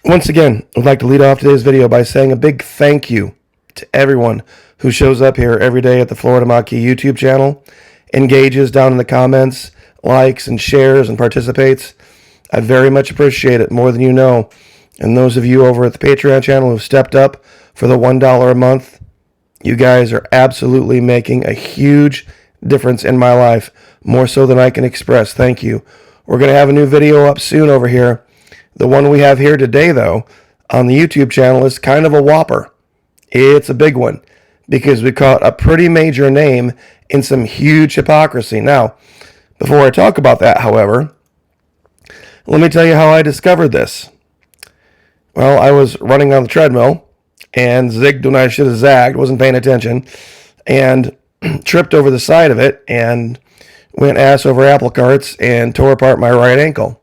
Once again, I'd like to lead off today's video by saying a big thank you to everyone who shows up here every day at the Florida Maquis YouTube channel, engages down in the comments, likes and shares and participates. I very much appreciate it, more than you know. And those of you over at the Patreon channel who've stepped up for the $1 a month, you guys are absolutely making a huge difference in my life, more so than I can express. Thank you. We're going to have a new video up soon over here. The one we have here today, though, on the YouTube channel is kind of a whopper. It's a big one because we caught a pretty major name in some huge hypocrisy. Now, before I talk about that, however, let me tell you how I discovered this. Well, I was running on the treadmill and zigged when I should have zagged, wasn't paying attention, and tripped over the side of it and went ass over apple carts and tore apart my right ankle.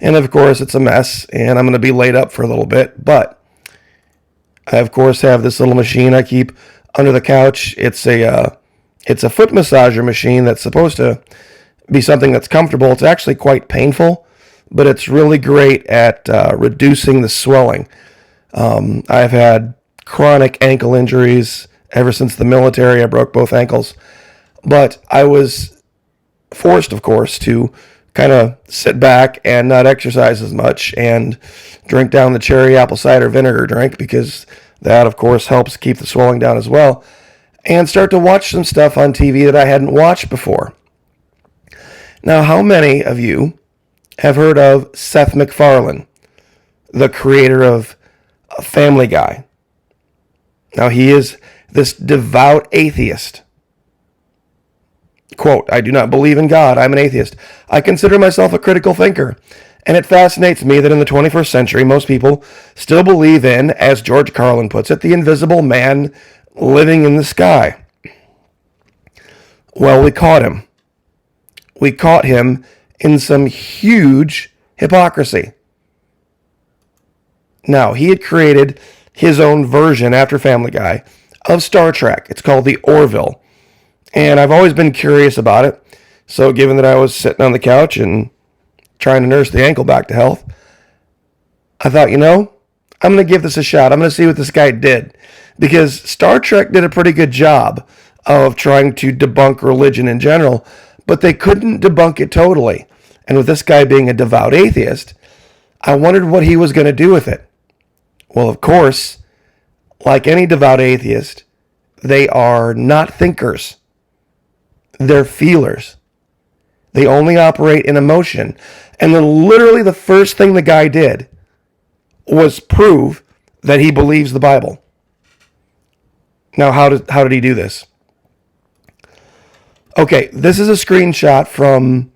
And of course, it's a mess, and I'm going to be laid up for a little bit, but I, of course, have this little machine I keep under the couch. It's a foot massager machine that's supposed to be something that's comfortable. It's actually quite painful, but it's really great at reducing the swelling. I've had chronic ankle injuries ever since the military. I broke both ankles, but I was forced, of course, to kind of sit back and not exercise as much and drink down the cherry apple cider vinegar drink, because that, of course, helps keep the swelling down as well, and start to watch some stuff on TV that I hadn't watched before. Now, how many of you have heard of Seth MacFarlane, the creator of Family Guy? Now, he is this devout atheist. Quote, "I do not believe in God. I'm an atheist. I consider myself a critical thinker. And it fascinates me that in the 21st century, most people still believe in, as George Carlin puts it, the invisible man living in the sky." Well, we caught him. We caught him in some huge hypocrisy. Now, he had created his own version after Family Guy of Star Trek. It's called the Orville. And I've always been curious about it. So given that I was sitting on the couch and trying to nurse the ankle back to health, I thought, I'm going to give this a shot. I'm going to see what this guy did. Because Star Trek did a pretty good job of trying to debunk religion in general, but they couldn't debunk it totally. And with this guy being a devout atheist, I wondered what he was going to do with it. Well, of course, like any devout atheist, they are not thinkers. They're feelers. They only operate in emotion. And then literally the first thing the guy did was prove that he believes the Bible. Now, how did he do this? Okay, this is a screenshot from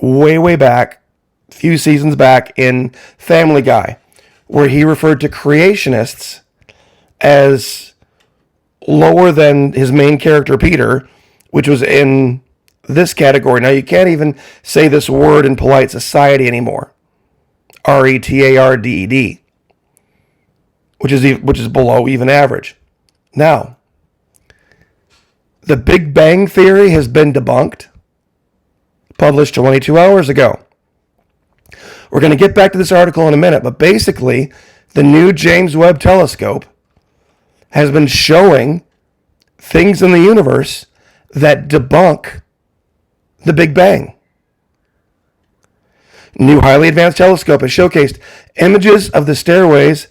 way back, a few seasons back in Family Guy, where he referred to creationists as lower than his main character, Peter, which was in this category. Now, you can't even say this word in polite society anymore. retarded, which is below even average. Now, the Big Bang Theory has been debunked, published 22 hours ago. We're going to get back to this article in a minute, but basically, the new James Webb Telescope has been showing things in the universe that debunk the Big Bang. New highly advanced telescope has showcased images of the stairways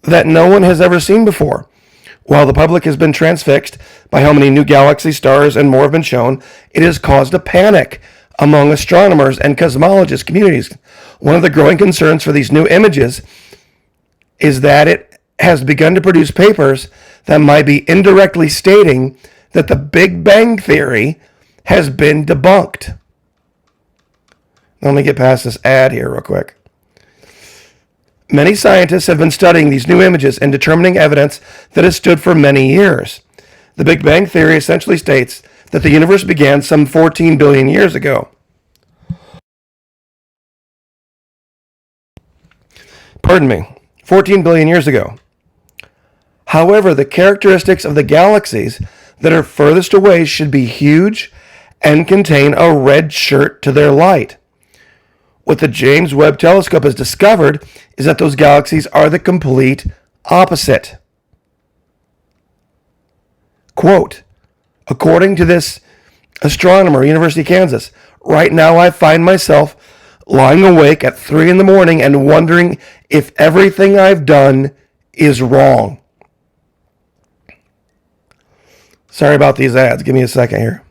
that no one has ever seen before. While the public has been transfixed by how many new galaxy stars and more have been shown, it has caused a panic among astronomers and cosmologist communities. One of the growing concerns for these new images is that it has begun to produce papers that might be indirectly stating that the Big Bang Theory has been debunked. Let me get past this ad here real quick. Many scientists have been studying these new images and determining evidence that has stood for many years. The Big Bang Theory essentially states that the universe began some 14 billion years ago. Pardon me, 14 billion years ago. However, the characteristics of the galaxies that are furthest away should be huge and contain a red shirt to their light. what the James Webb Telescope has discovered is that those galaxies are the complete opposite. Quote, according to this astronomer, University of Kansas, right now I find myself lying awake at 3 a.m. and wondering if everything I've done is wrong. Sorry about these ads. Give me a second here.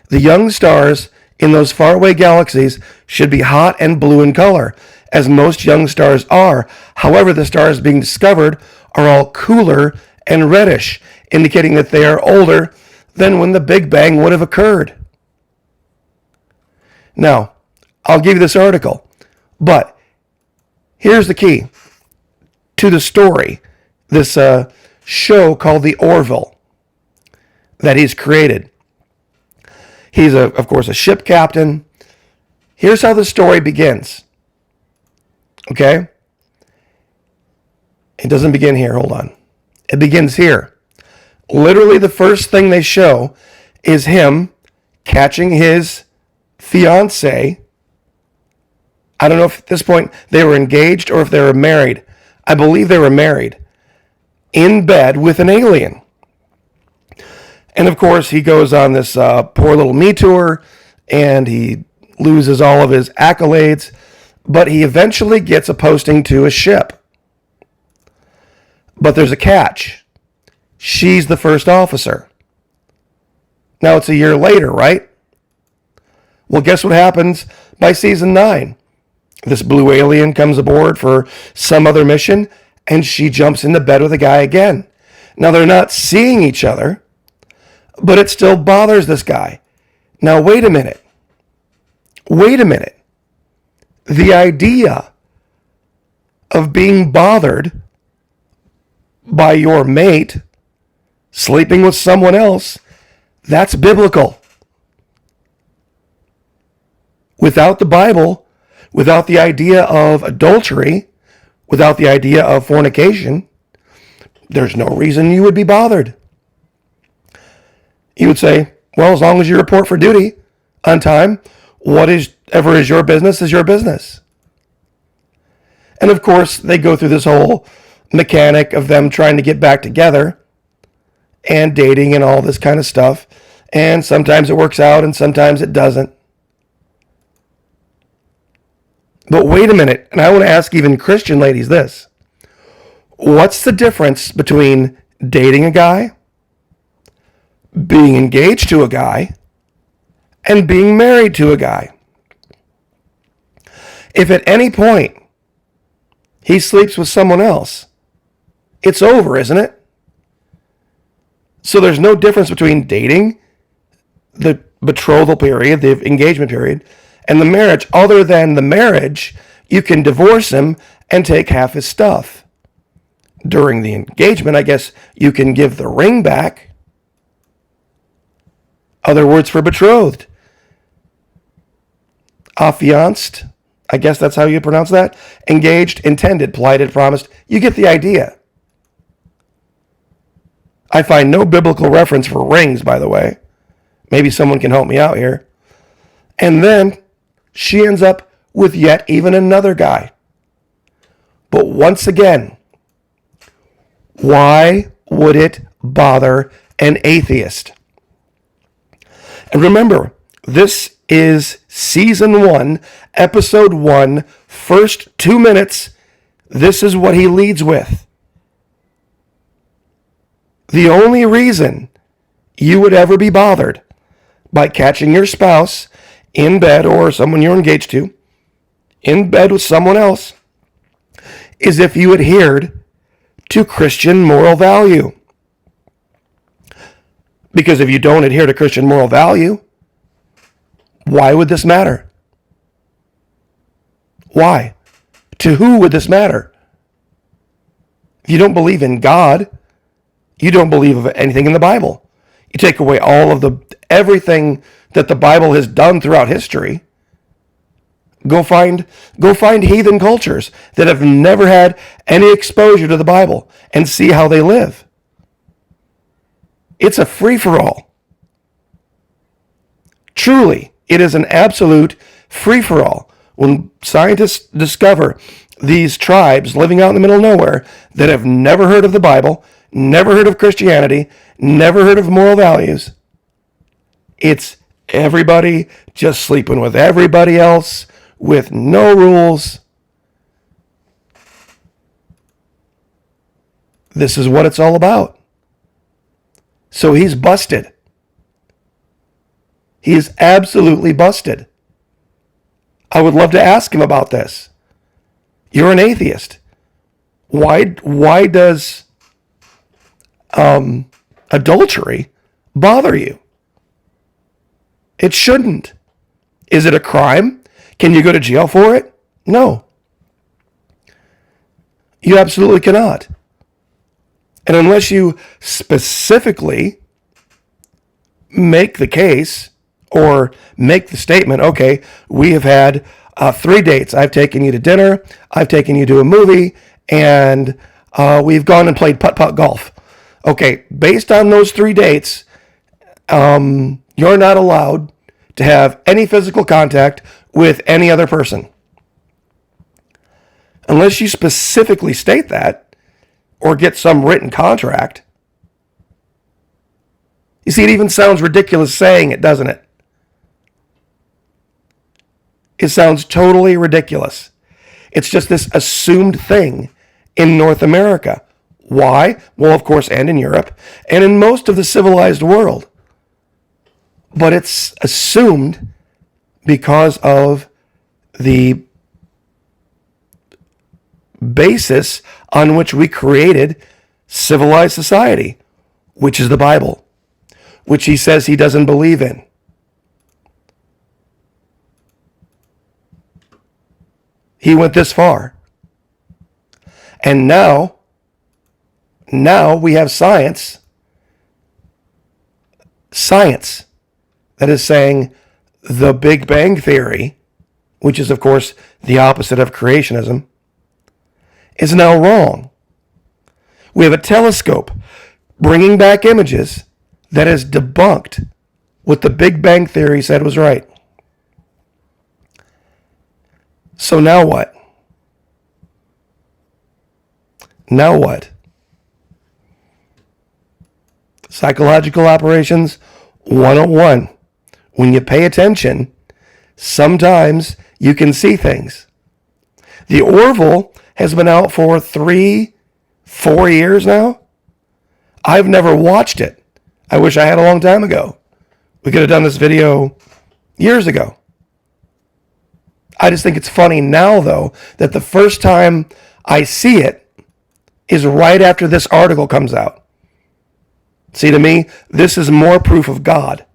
The young stars in those faraway galaxies should be hot and blue in color, as most young stars are. However, the stars being discovered are all cooler and reddish, indicating that they are older than when the Big Bang would have occurred. Now, I'll give you this article, but here's the key to the story. This show called The Orville that he's created. He's, of course, a ship captain. Here's how the story begins. Okay? It doesn't begin here. Hold on. It begins here. Literally, the first thing they show is him catching his fiancée. I don't know if at this point they were engaged or if they were married. I believe they were married. In bed with an alien. And of course, he goes on this poor little me tour, and he loses all of his accolades, but he eventually gets a posting to a ship. But there's a catch. She's the first officer. Now it's a year later, right? Well, guess what happens by season 9? This blue alien comes aboard for some other mission, and she jumps into bed with a guy again. Now they're not seeing each other, but it still bothers this guy. Now, wait a minute. Wait a minute. The idea of being bothered by your mate sleeping with someone else, that's biblical. Without the Bible, without the idea of adultery, without the idea of fornication, there's no reason you would be bothered. You would say, well, as long as you report for duty on time, whatever is your business is your business. And of course, they go through this whole mechanic of them trying to get back together and dating and all this kind of stuff. And sometimes it works out and sometimes it doesn't. But wait a minute, and I want to ask even Christian ladies this. What's the difference between dating a guy, being engaged to a guy, and being married to a guy? If at any point he sleeps with someone else, it's over, isn't it? So there's no difference between dating, the betrothal period, the engagement period, and the marriage. Other than the marriage, you can divorce him and take half his stuff. During the engagement, I guess you can give the ring back. Other words for betrothed. Affianced, I guess that's how you pronounce that. Engaged, intended, plighted, promised. You get the idea. I find no biblical reference for rings, by the way. Maybe someone can help me out here. And then she ends up with yet even another guy. But once again, why would it bother an atheist? And remember, this is season 1, episode 1, first 2 minutes. This is what he leads with. The only reason you would ever be bothered by catching your spouse in bed, or someone you're engaged to, in bed with someone else, is if you adhered to Christian moral value. Because if you don't adhere to Christian moral value, why would this matter? Why? To who would this matter? If you don't believe in God, you don't believe of anything in the Bible. You take away all of everything that the Bible has done throughout history. Go find heathen cultures that have never had any exposure to the Bible and see how they live. It's a free-for-all. Truly, It is an absolute free-for-all. When scientists discover these tribes living out in the middle of nowhere that have never heard of the Bible, never heard of Christianity, never heard of moral values, it's everybody just sleeping with everybody else with no rules. This is what it's all about. So he's busted. He is absolutely busted. I would love to ask him about this. You're an atheist. Why does adultery bother you? It shouldn't. Is it a crime? Can you go to jail for it? No. You absolutely cannot. And unless you specifically make the case or make the statement, okay, we have had 3 dates. I've taken you to dinner, I've taken you to a movie, and we've gone and played putt-putt golf. Okay, based on those 3 dates, you're not allowed to have any physical contact with any other person. Unless you specifically state that or get some written contract. You see, it even sounds ridiculous saying it, doesn't it? It sounds totally ridiculous. It's just this assumed thing in North America. Why? Well, of course, and in Europe, and in most of the civilized world. But it's assumed because of the basis on which we created civilized society, which is the Bible, which he says he doesn't believe in. He went this far. And now we have science that is saying the Big Bang Theory, which is, of course, the opposite of creationism, is now wrong. We have a telescope bringing back images that has debunked what the Big Bang Theory said was right. So now what? Now what? Psychological operations 101. When you pay attention, sometimes you can see things. The Orville has been out for 3-4 years now. I've never watched it. I wish I had a long time ago. We could have done this video years ago. I just think it's funny now, though, that the first time I see it is right after this article comes out. See, to me, this is more proof of God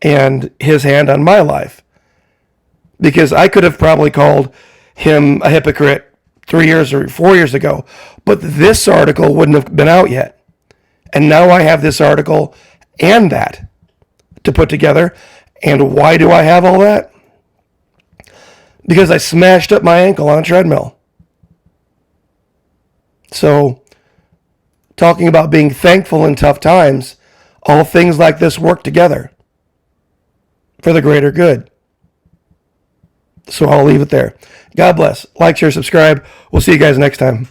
and his hand on my life. Because I could have probably called him a hypocrite 3 years or 4 years ago, but this article wouldn't have been out yet. And now I have this article and that to put together. And why do I have all that? Because I smashed up my ankle on a treadmill. So, talking about being thankful in tough times, all things like this work together for the greater good. So I'll leave it there. God bless. Like, share, subscribe. We'll see you guys next time.